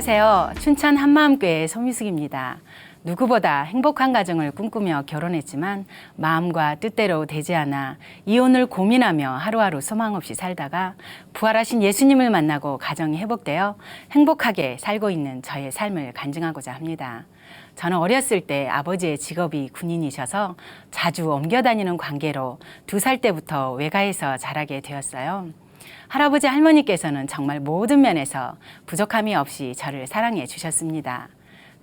안녕하세요. 춘천 한마음교회 소미숙입니다. 누구보다 행복한 가정을 꿈꾸며 결혼했지만 마음과 뜻대로 되지 않아 이혼을 고민하며 하루하루 소망 없이 살다가 부활하신 예수님을 만나고 가정이 회복되어 행복하게 살고 있는 저의 삶을 간증하고자 합니다. 저는 어렸을 때 아버지의 직업이 군인이셔서 자주 옮겨 다니는 관계로 2살 때부터 외가에서 자라게 되었어요. 할아버지 할머니께서는 정말 모든 면에서 부족함이 없이 저를 사랑해 주셨습니다.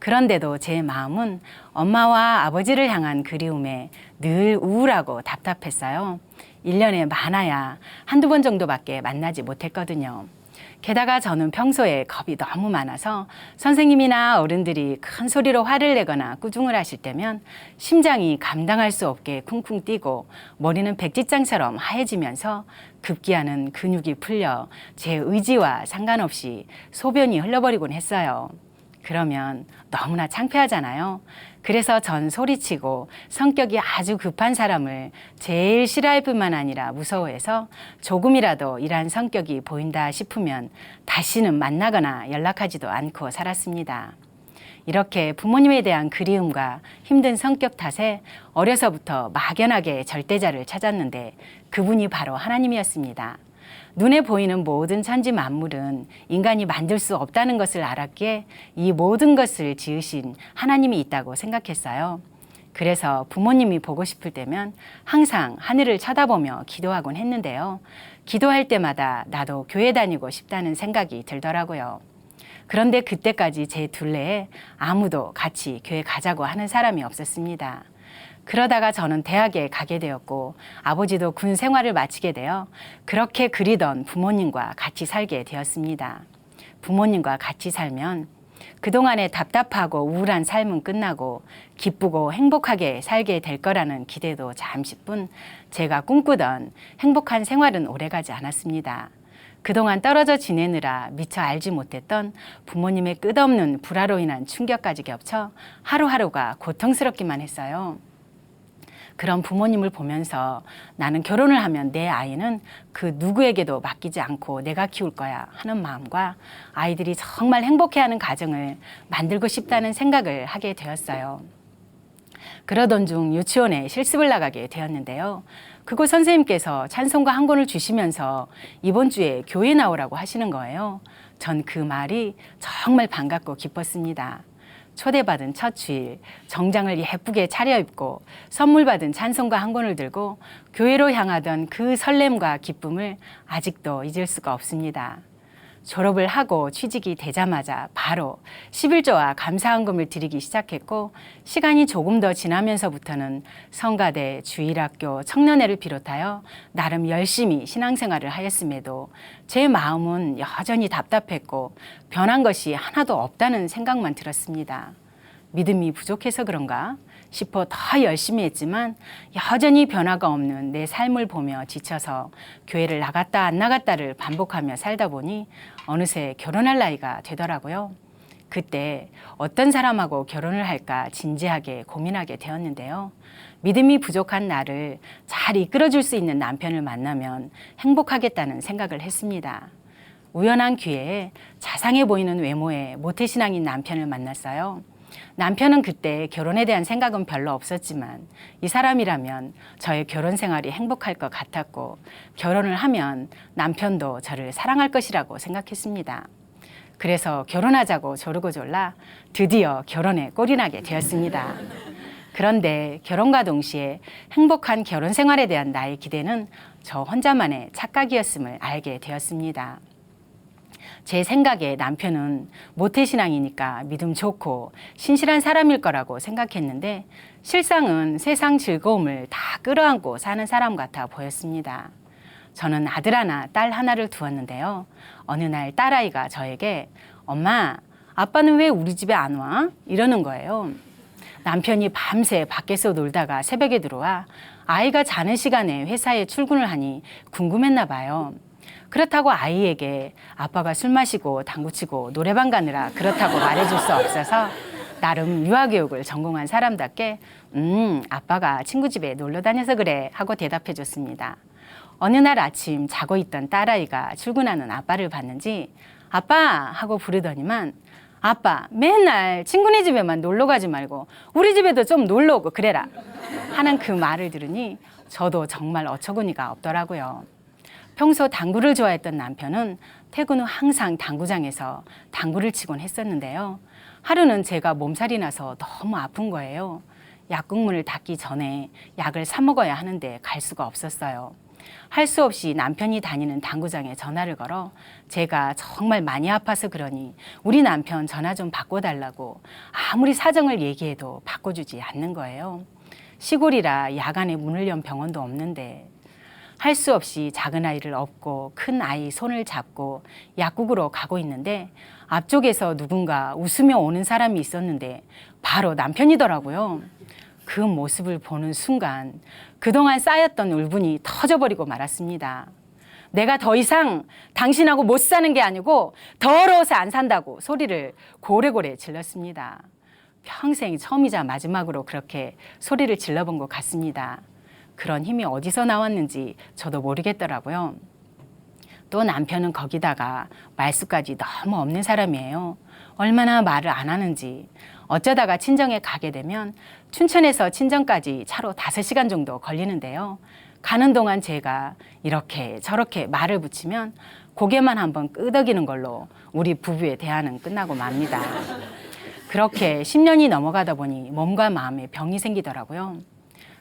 그런데도 제 마음은 엄마와 아버지를 향한 그리움에 늘 우울하고 답답했어요. 1년에 많아야 한두 번 정도밖에 만나지 못했거든요. 게다가 저는 평소에 겁이 너무 많아서 선생님이나 어른들이 큰 소리로 화를 내거나 꾸중을 하실 때면 심장이 감당할 수 없게 쿵쿵 뛰고 머리는 백지장처럼 하얘지면서 급기야는 근육이 풀려 제 의지와 상관없이 소변이 흘러버리곤 했어요. 그러면 너무나 창피하잖아요. 그래서 전 소리치고 성격이 아주 급한 사람을 제일 싫어할 뿐만 아니라 무서워해서 조금이라도 이런 성격이 보인다 싶으면 다시는 만나거나 연락하지도 않고 살았습니다. 이렇게 부모님에 대한 그리움과 힘든 성격 탓에 어려서부터 막연하게 절대자를 찾았는데 그분이 바로 하나님이었습니다. 눈에 보이는 모든 천지 만물은 인간이 만들 수 없다는 것을 알았기에 이 모든 것을 지으신 하나님이 있다고 생각했어요. 그래서 부모님이 보고 싶을 때면 항상 하늘을 쳐다보며 기도하곤 했는데요. 기도할 때마다 나도 교회 다니고 싶다는 생각이 들더라고요. 그런데 그때까지 제 둘레에 아무도 같이 교회 가자고 하는 사람이 없었습니다. 그러다가 저는 대학에 가게 되었고 아버지도 군 생활을 마치게 되어 그렇게 그리던 부모님과 같이 살게 되었습니다. 부모님과 같이 살면 그동안의 답답하고 우울한 삶은 끝나고 기쁘고 행복하게 살게 될 거라는 기대도 잠시뿐 제가 꿈꾸던 행복한 생활은 오래가지 않았습니다. 그동안 떨어져 지내느라 미처 알지 못했던 부모님의 끝없는 불화로 인한 충격까지 겹쳐 하루하루가 고통스럽기만 했어요. 그런 부모님을 보면서 나는 결혼을 하면 내 아이는 그 누구에게도 맡기지 않고 내가 키울 거야 하는 마음과 아이들이 정말 행복해하는 가정을 만들고 싶다는 생각을 하게 되었어요. 그러던 중 유치원에 실습을 나가게 되었는데요. 그곳 선생님께서 찬송가 한 권을 주시면서 이번 주에 교회 나오라고 하시는 거예요. 전 그 말이 정말 반갑고 기뻤습니다. 초대받은 첫 주일 정장을 예쁘게 차려입고 선물 받은 찬송가 한 권을 들고 교회로 향하던 그 설렘과 기쁨을 아직도 잊을 수가 없습니다. 졸업을 하고 취직이 되자마자 바로 11조와 감사헌금을 드리기 시작했고 시간이 조금 더 지나면서부터는 성가대, 주일학교, 청년회를 비롯하여 나름 열심히 신앙생활을 하였음에도 제 마음은 여전히 답답했고 변한 것이 하나도 없다는 생각만 들었습니다. 믿음이 부족해서 그런가 싶어 더 열심히 했지만 여전히 변화가 없는 내 삶을 보며 지쳐서 교회를 나갔다 안 나갔다를 반복하며 살다 보니 어느새 결혼할 나이가 되더라고요. 그때 어떤 사람하고 결혼을 할까 진지하게 고민하게 되었는데요. 믿음이 부족한 나를 잘 이끌어줄 수 있는 남편을 만나면 행복하겠다는 생각을 했습니다. 우연한 기회에 자상해 보이는 외모의 모태신앙인 남편을 만났어요. 남편은 그때 결혼에 대한 생각은 별로 없었지만 이 사람이라면 저의 결혼 생활이 행복할 것 같았고 결혼을 하면 남편도 저를 사랑할 것이라고 생각했습니다. 그래서 결혼하자고 조르고 졸라 드디어 결혼에 꼴이 나게 되었습니다. 그런데 결혼과 동시에 행복한 결혼 생활에 대한 나의 기대는 저 혼자만의 착각이었음을 알게 되었습니다. 제 생각에 남편은 모태신앙이니까 믿음 좋고 신실한 사람일 거라고 생각했는데 실상은 세상 즐거움을 다 끌어안고 사는 사람 같아 보였습니다. 저는 아들 하나, 딸 하나를 두었는데요. 어느 날 딸아이가 저에게 엄마, 아빠는 왜 우리 집에 안 와? 이러는 거예요. 남편이 밤새 밖에서 놀다가 새벽에 들어와 아이가 자는 시간에 회사에 출근을 하니 궁금했나 봐요. 그렇다고 아이에게 아빠가 술 마시고 당구치고 노래방 가느라 그렇다고 말해줄 수 없어서 나름 유아교육을 전공한 사람답게 아빠가 친구 집에 놀러 다녀서 그래 하고 대답해 줬습니다. 어느 날 아침 자고 있던 딸아이가 출근하는 아빠를 봤는지 아빠 하고 부르더니만 아빠 맨날 친구네 집에만 놀러 가지 말고 우리 집에도 좀 놀러 오고 그래라 하는 그 말을 들으니 저도 정말 어처구니가 없더라고요. 평소 당구를 좋아했던 남편은 퇴근 후 항상 당구장에서 당구를 치곤 했었는데요. 하루는 제가 몸살이 나서 너무 아픈 거예요. 약국문을 닫기 전에 약을 사 먹어야 하는데 갈 수가 없었어요. 할 수 없이 남편이 다니는 당구장에 전화를 걸어 제가 정말 많이 아파서 그러니 우리 남편 전화 좀 바꿔달라고 아무리 사정을 얘기해도 바꿔주지 않는 거예요. 시골이라 야간에 문을 연 병원도 없는데 할 수 없이 작은 아이를 업고 큰 아이 손을 잡고 약국으로 가고 있는데 앞쪽에서 누군가 웃으며 오는 사람이 있었는데 바로 남편이더라고요. 그 모습을 보는 순간 그동안 쌓였던 울분이 터져버리고 말았습니다. 내가 더 이상 당신하고 못 사는 게 아니고 더러워서 안 산다고 소리를 고래고래 질렀습니다. 평생 처음이자 마지막으로 그렇게 소리를 질러본 것 같습니다. 그런 힘이 어디서 나왔는지 저도 모르겠더라고요. 또 남편은 거기다가 말수까지 너무 없는 사람이에요. 얼마나 말을 안 하는지. 어쩌다가 친정에 가게 되면 춘천에서 친정까지 차로 5시간 정도 걸리는데요. 가는 동안 제가 이렇게 저렇게 말을 붙이면 고개만 한번 끄덕이는 걸로 우리 부부의 대화는 끝나고 맙니다. 그렇게 10년이 넘어가다 보니 몸과 마음에 병이 생기더라고요.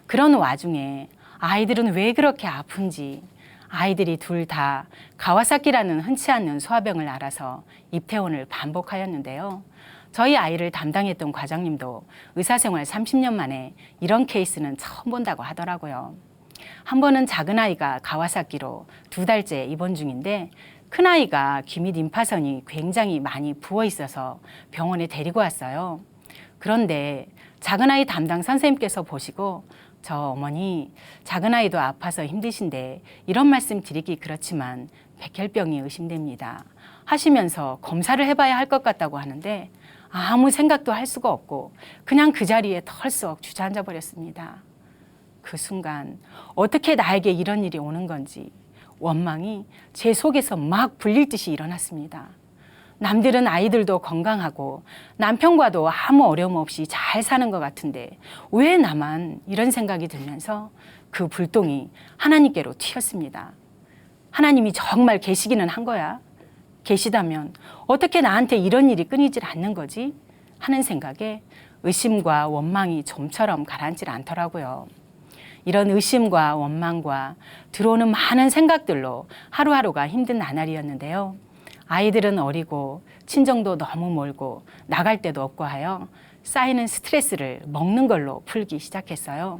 그런 와중에 아이들은 왜 그렇게 아픈지 아이들이 둘 다 가와사키라는 흔치 않는 소아병을 앓아서 입퇴원을 반복하였는데요. 저희 아이를 담당했던 과장님도 의사생활 30년 만에 이런 케이스는 처음 본다고 하더라고요. 한 번은 작은 아이가 가와사키로 2달째 입원 중인데 큰아이가 귀 및 임파선이 굉장히 많이 부어 있어서 병원에 데리고 왔어요. 그런데 작은아이 담당 선생님께서 보시고 저 어머니 작은아이도 아파서 힘드신데 이런 말씀 드리기 그렇지만 백혈병이 의심됩니다 하시면서 검사를 해봐야 할 것 같다고 하는데 아무 생각도 할 수가 없고 그냥 그 자리에 털썩 주저앉아 버렸습니다. 그 순간 어떻게 나에게 이런 일이 오는 건지 원망이 제 속에서 막 불릴 듯이 일어났습니다. 남들은 아이들도 건강하고 남편과도 아무 어려움 없이 잘 사는 것 같은데 왜 나만 이런 생각이 들면서 그 불똥이 하나님께로 튀었습니다. 하나님이 정말 계시기는 한 거야? 계시다면 어떻게 나한테 이런 일이 끊이질 않는 거지? 하는 생각에 의심과 원망이 좀처럼 가라앉질 않더라고요. 이런 의심과 원망과 들어오는 많은 생각들로 하루하루가 힘든 나날이었는데요. 아이들은 어리고 친정도 너무 멀고 나갈 데도 없고 하여 쌓이는 스트레스를 먹는 걸로 풀기 시작했어요.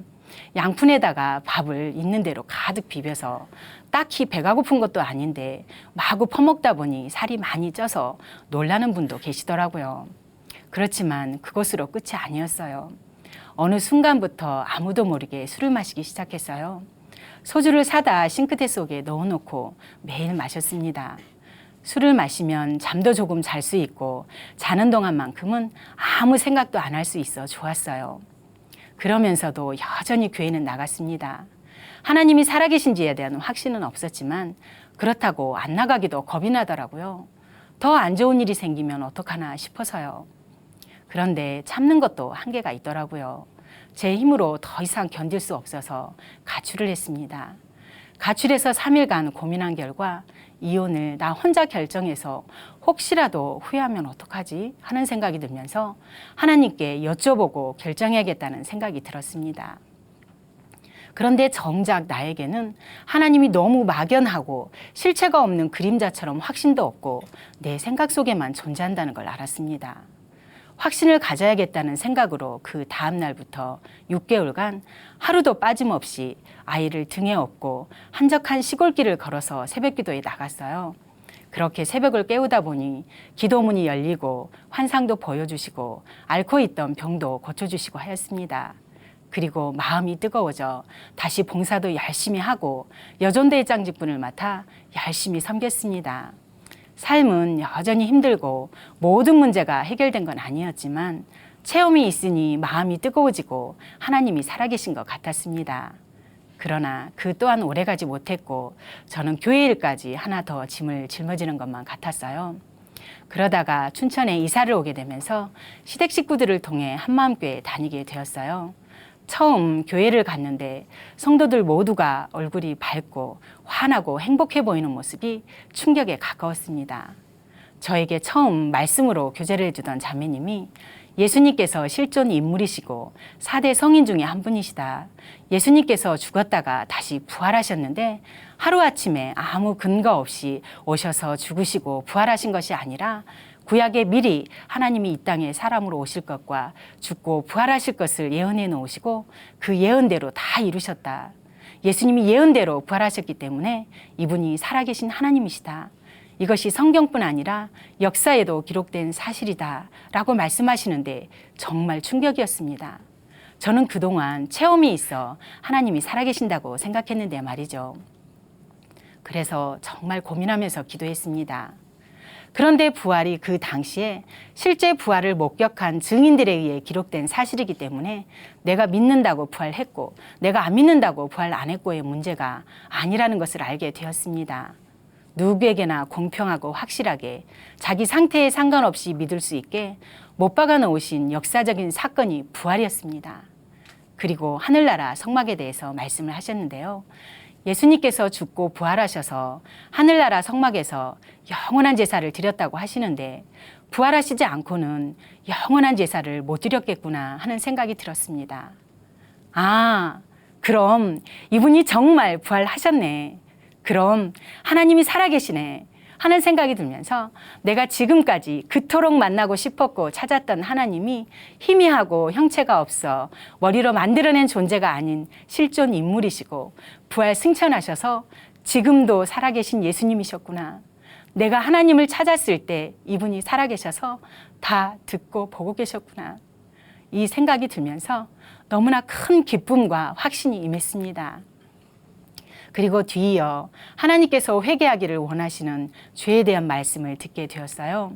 양푼에다가 밥을 있는 대로 가득 비벼서 딱히 배가 고픈 것도 아닌데 마구 퍼먹다 보니 살이 많이 쪄서 놀라는 분도 계시더라고요. 그렇지만 그것으로 끝이 아니었어요. 어느 순간부터 아무도 모르게 술을 마시기 시작했어요. 소주를 사다 싱크대 속에 넣어놓고 매일 마셨습니다. 술을 마시면 잠도 조금 잘 수 있고 자는 동안만큼은 아무 생각도 안 할 수 있어 좋았어요. 그러면서도 여전히 교회는 나갔습니다. 하나님이 살아계신지에 대한 확신은 없었지만 그렇다고 안 나가기도 겁이 나더라고요. 더 안 좋은 일이 생기면 어떡하나 싶어서요. 그런데 참는 것도 한계가 있더라고요. 제 힘으로 더 이상 견딜 수 없어서 가출을 했습니다. 가출해서 3일간 고민한 결과 이혼을 나 혼자 결정해서 혹시라도 후회하면 어떡하지 하는 생각이 들면서 하나님께 여쭤보고 결정해야겠다는 생각이 들었습니다. 그런데 정작 나에게는 하나님이 너무 막연하고 실체가 없는 그림자처럼 확신도 없고 내 생각 속에만 존재한다는 걸 알았습니다. 확신을 가져야겠다는 생각으로 그 다음 날부터 6개월간 하루도 빠짐없이 아이를 등에 업고 한적한 시골길을 걸어서 새벽기도에 나갔어요. 그렇게 새벽을 깨우다 보니 기도문이 열리고 환상도 보여주시고 앓고 있던 병도 고쳐주시고 하였습니다. 그리고 마음이 뜨거워져 다시 봉사도 열심히 하고 여전대회장 직분을 맡아 열심히 섬겼습니다. 삶은 여전히 힘들고 모든 문제가 해결된 건 아니었지만 체험이 있으니 마음이 뜨거워지고 하나님이 살아계신 것 같았습니다. 그러나 그 또한 오래가지 못했고 저는 교회 일까지 하나 더 짐을 짊어지는 것만 같았어요. 그러다가 춘천에 이사를 오게 되면서 시댁 식구들을 통해 한마음교회에 다니게 되었어요. 처음 교회를 갔는데 성도들 모두가 얼굴이 밝고 환하고 행복해 보이는 모습이 충격에 가까웠습니다. 저에게 처음 말씀으로 교제를 해주던 자매님이 예수님께서 실존 인물이시고 4대 성인 중에 한 분이시다. 예수님께서 죽었다가 다시 부활하셨는데 하루아침에 아무 근거 없이 오셔서 죽으시고 부활하신 것이 아니라 구약에 미리 하나님이 이 땅에 사람으로 오실 것과 죽고 부활하실 것을 예언해 놓으시고 그 예언대로 다 이루셨다. 예수님이 예언대로 부활하셨기 때문에 이분이 살아계신 하나님이시다. 이것이 성경뿐 아니라 역사에도 기록된 사실이다 라고 말씀하시는데 정말 충격이었습니다. 저는 그동안 체험이 있어 하나님이 살아계신다고 생각했는데 말이죠. 그래서 정말 고민하면서 기도했습니다. 그런데 부활이 그 당시에 실제 부활을 목격한 증인들에 의해 기록된 사실이기 때문에 내가 믿는다고 부활했고 내가 안 믿는다고 부활 안 했고의 문제가 아니라는 것을 알게 되었습니다. 누구에게나 공평하고 확실하게 자기 상태에 상관없이 믿을 수 있게 못 박아 놓으신 역사적인 사건이 부활이었습니다. 그리고 하늘나라 성막에 대해서 말씀을 하셨는데요. 예수님께서 죽고 부활하셔서 하늘나라 성막에서 영원한 제사를 드렸다고 하시는데 부활하시지 않고는 영원한 제사를 못 드렸겠구나 하는 생각이 들었습니다. 아, 그럼 이분이 정말 부활하셨네. 그럼 하나님이 살아계시네 하는 생각이 들면서 내가 지금까지 그토록 만나고 싶었고 찾았던 하나님이 희미하고 형체가 없어 머리로 만들어낸 존재가 아닌 실존 인물이시고 부활 승천하셔서 지금도 살아계신 예수님이셨구나. 내가 하나님을 찾았을 때 이분이 살아계셔서 다 듣고 보고 계셨구나. 이 생각이 들면서 너무나 큰 기쁨과 확신이 임했습니다. 그리고 뒤이어 하나님께서 회개하기를 원하시는 죄에 대한 말씀을 듣게 되었어요.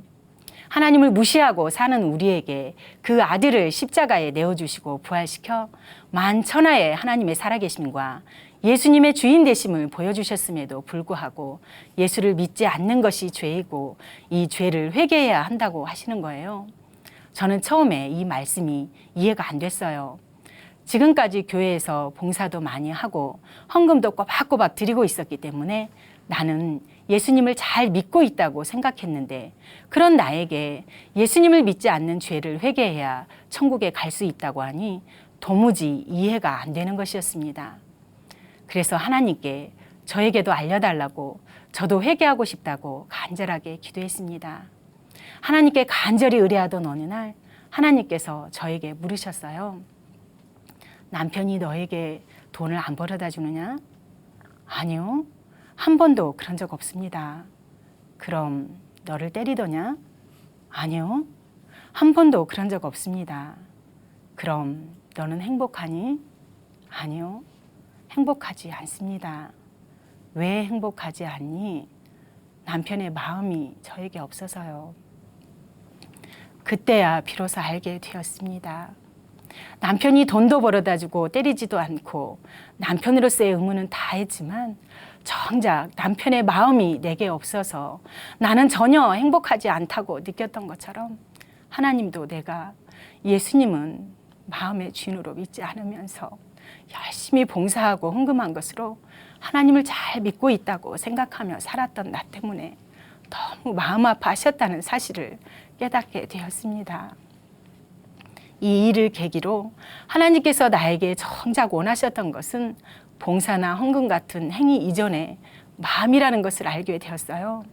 하나님을 무시하고 사는 우리에게 그 아들을 십자가에 내어주시고 부활시켜 만천하의 하나님의 살아계심과 예수님의 주인 되심을 보여주셨음에도 불구하고 예수를 믿지 않는 것이 죄이고 이 죄를 회개해야 한다고 하시는 거예요. 저는 처음에 이 말씀이 이해가 안 됐어요. 지금까지 교회에서 봉사도 많이 하고 헌금도 꼬박꼬박 드리고 있었기 때문에 나는 예수님을 잘 믿고 있다고 생각했는데 그런 나에게 예수님을 믿지 않는 죄를 회개해야 천국에 갈 수 있다고 하니 도무지 이해가 안 되는 것이었습니다. 그래서 하나님께 저에게도 알려달라고 저도 회개하고 싶다고 간절하게 기도했습니다. 하나님께 간절히 의뢰하던 어느 날 하나님께서 저에게 물으셨어요. 남편이 너에게 돈을 안 벌어다 주느냐? 아니요. 한 번도 그런 적 없습니다. 그럼 너를 때리더냐? 아니요. 한 번도 그런 적 없습니다. 그럼 너는 행복하니? 아니요. 행복하지 않습니다. 왜 행복하지 않니? 남편의 마음이 저에게 없어서요. 그때야 비로소 알게 되었습니다. 남편이 돈도 벌어다 주고 때리지도 않고 남편으로서의 의무는 다 했지만 정작 남편의 마음이 내게 없어서 나는 전혀 행복하지 않다고 느꼈던 것처럼 하나님도 내가 예수님은 마음의 주인으로 믿지 않으면서 열심히 봉사하고 헌금한 것으로 하나님을 잘 믿고 있다고 생각하며 살았던 나 때문에 너무 마음 아파하셨다는 사실을 깨닫게 되었습니다. 이 일을 계기로 하나님께서 나에게 정작 원하셨던 것은 봉사나 헌금 같은 행위 이전에 마음이라는 것을 알게 되었어요.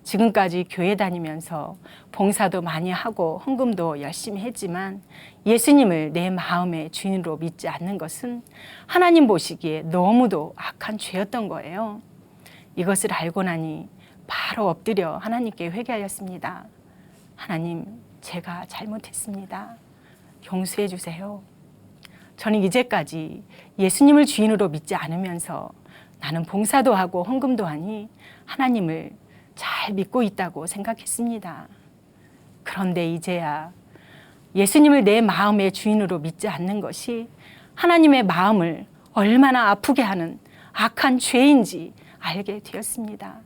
지금까지 교회 다니면서 봉사도 많이 하고 헌금도 열심히 했지만 예수님을 내 마음의 주인으로 믿지 않는 것은 하나님 보시기에 너무도 악한 죄였던 거예요. 이것을 알고 나니 바로 엎드려 하나님께 회개하였습니다. 하나님, 제가 잘못했습니다. 용서해 주세요. 저는 이제까지 예수님을 주인으로 믿지 않으면서 나는 봉사도 하고 헌금도 하니 하나님을 잘 믿고 있다고 생각했습니다. 그런데 이제야 예수님을 내 마음의 주인으로 믿지 않는 것이 하나님의 마음을 얼마나 아프게 하는 악한 죄인지 알게 되었습니다.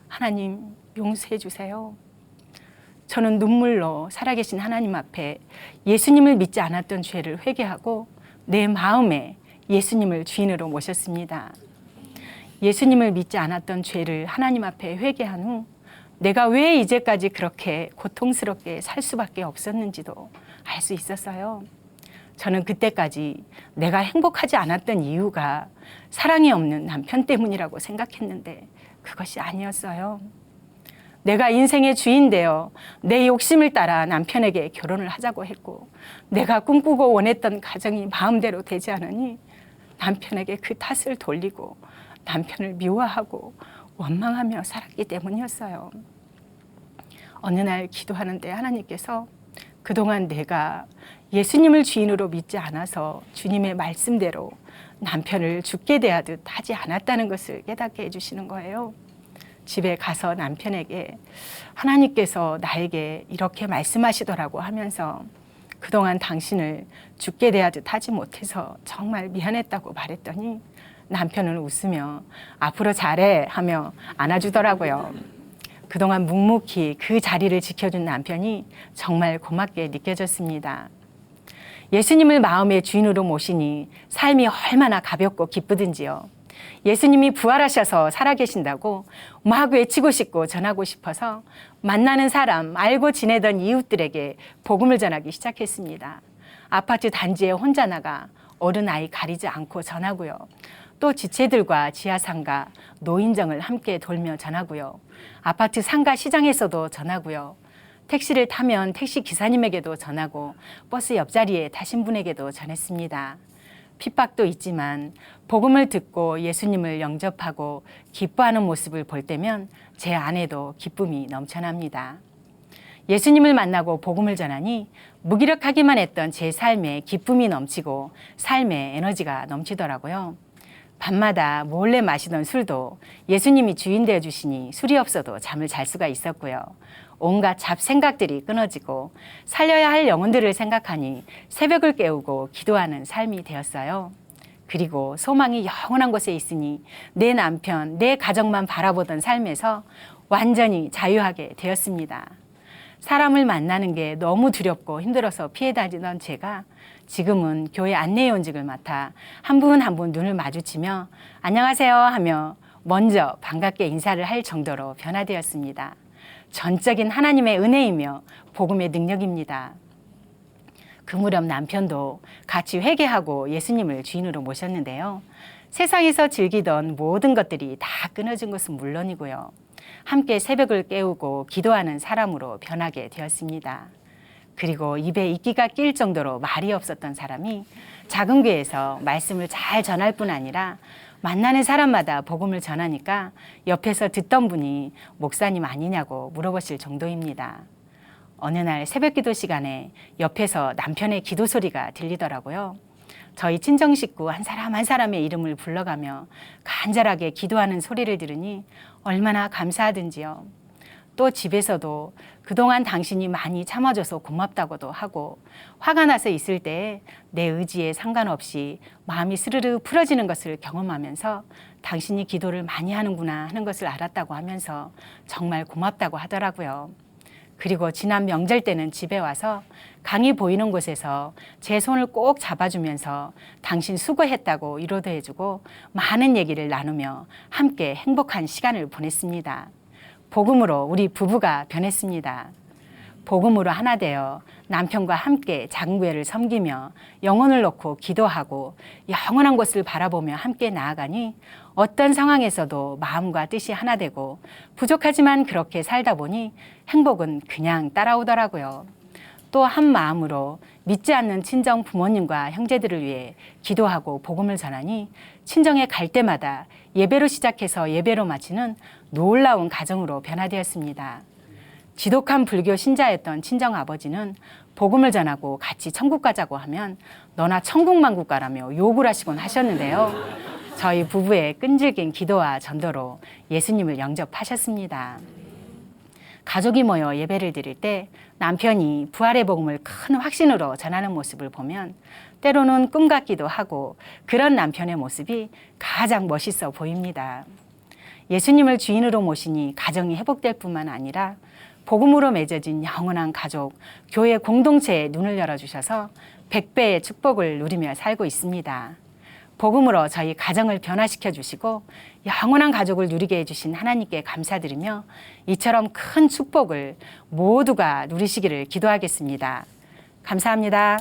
하나님, 용서해 주세요. 저는 눈물로 살아계신 하나님 앞에 예수님을 믿지 않았던 죄를 회개하고 내 마음에 예수님을 주인으로 모셨습니다. 예수님을 믿지 않았던 죄를 하나님 앞에 회개한 후 내가 왜 이제까지 그렇게 고통스럽게 살 수밖에 없었는지도 알 수 있었어요. 저는 그때까지 내가 행복하지 않았던 이유가 사랑이 없는 남편 때문이라고 생각했는데 그것이 아니었어요. 내가 인생의 주인 되어 내 욕심을 따라 남편에게 결혼을 하자고 했고 내가 꿈꾸고 원했던 가정이 마음대로 되지 않으니 남편에게 그 탓을 돌리고 남편을 미워하고 원망하며 살았기 때문이었어요. 어느 날 기도하는데 하나님께서 그동안 내가 예수님을 주인으로 믿지 않아서 주님의 말씀대로 남편을 죽게 대하듯 하지 않았다는 것을 깨닫게 해주시는 거예요. 집에 가서 남편에게 하나님께서 나에게 이렇게 말씀하시더라고 하면서 그동안 당신을 죽게 대하듯 하지 못해서 정말 미안했다고 말했더니 남편은 웃으며 앞으로 잘해 하며 안아주더라고요. 그동안 묵묵히 그 자리를 지켜준 남편이 정말 고맙게 느껴졌습니다. 예수님을 마음의 주인으로 모시니 삶이 얼마나 가볍고 기쁘든지요. 예수님이 부활하셔서 살아계신다고 막 외치고 싶고 전하고 싶어서 만나는 사람, 알고 지내던 이웃들에게 복음을 전하기 시작했습니다. 아파트 단지에 혼자 나가 어른아이 가리지 않고 전하고요. 또 지체들과 지하상가, 노인정을 함께 돌며 전하고요. 아파트 상가 시장에서도 전하고요. 택시를 타면 택시 기사님에게도 전하고 버스 옆자리에 타신 분에게도 전했습니다. 핍박도 있지만 복음을 듣고 예수님을 영접하고 기뻐하는 모습을 볼 때면 제 안에도 기쁨이 넘쳐납니다. 예수님을 만나고 복음을 전하니 무기력하기만 했던 제 삶에 기쁨이 넘치고 삶에 에너지가 넘치더라고요. 밤마다 몰래 마시던 술도 예수님이 주인 되어 주시니 술이 없어도 잠을 잘 수가 있었고요. 온갖 잡생각들이 끊어지고 살려야 할 영혼들을 생각하니 새벽을 깨우고 기도하는 삶이 되었어요. 그리고 소망이 영원한 곳에 있으니 내 남편, 내 가정만 바라보던 삶에서 완전히 자유하게 되었습니다. 사람을 만나는 게 너무 두렵고 힘들어서 피해 다니던 제가 지금은 교회 안내위원직을 맡아 한 분 한 분 눈을 마주치며 안녕하세요 하며 먼저 반갑게 인사를 할 정도로 변화되었습니다. 전적인 하나님의 은혜이며 복음의 능력입니다. 그 무렵 남편도 같이 회개하고 예수님을 주인으로 모셨는데요. 세상에서 즐기던 모든 것들이 다 끊어진 것은 물론이고요. 함께 새벽을 깨우고 기도하는 사람으로 변하게 되었습니다. 그리고 입에 이끼가 낄 정도로 말이 없었던 사람이 작은 교회에서 말씀을 잘 전할 뿐 아니라 만나는 사람마다 복음을 전하니까 옆에서 듣던 분이 목사님 아니냐고 물어보실 정도입니다. 어느 날 새벽 기도 시간에 옆에서 남편의 기도 소리가 들리더라고요. 저희 친정 식구 한 사람 한 사람의 이름을 불러가며 간절하게 기도하는 소리를 들으니 얼마나 감사하든지요. 또 집에서도 그동안 당신이 많이 참아줘서 고맙다고도 하고 화가 나서 있을 때에 내 의지에 상관없이 마음이 스르르 풀어지는 것을 경험하면서 당신이 기도를 많이 하는구나 하는 것을 알았다고 하면서 정말 고맙다고 하더라고요. 그리고 지난 명절 때는 집에 와서 강이 보이는 곳에서 제 손을 꼭 잡아주면서 당신 수고했다고 위로도 해주고 많은 얘기를 나누며 함께 행복한 시간을 보냈습니다. 복음으로 우리 부부가 변했습니다. 복음으로 하나 되어 남편과 함께 작은 교회를 섬기며 영혼을 놓고 기도하고 영원한 곳을 바라보며 함께 나아가니 어떤 상황에서도 마음과 뜻이 하나 되고 부족하지만 그렇게 살다 보니 행복은 그냥 따라오더라고요. 또 한 마음으로 믿지 않는 친정 부모님과 형제들을 위해 기도하고 복음을 전하니 친정에 갈 때마다 예배로 시작해서 예배로 마치는 놀라운 가정으로 변화되었습니다. 지독한 불교 신자였던 친정 아버지는 복음을 전하고 같이 천국 가자고 하면 너나 천국만국 가라며 욕을 하시곤 하셨는데요. 저희 부부의 끈질긴 기도와 전도로 예수님을 영접하셨습니다. 가족이 모여 예배를 드릴 때 남편이 부활의 복음을 큰 확신으로 전하는 모습을 보면 때로는 꿈 같기도 하고 그런 남편의 모습이 가장 멋있어 보입니다. 예수님을 주인으로 모시니 가정이 회복될 뿐만 아니라 복음으로 맺어진 영원한 가족, 교회 공동체에 눈을 열어주셔서 100배의 축복을 누리며 살고 있습니다. 복음으로 저희 가정을 변화시켜 주시고 영원한 가족을 누리게 해주신 하나님께 감사드리며 이처럼 큰 축복을 모두가 누리시기를 기도하겠습니다. 감사합니다.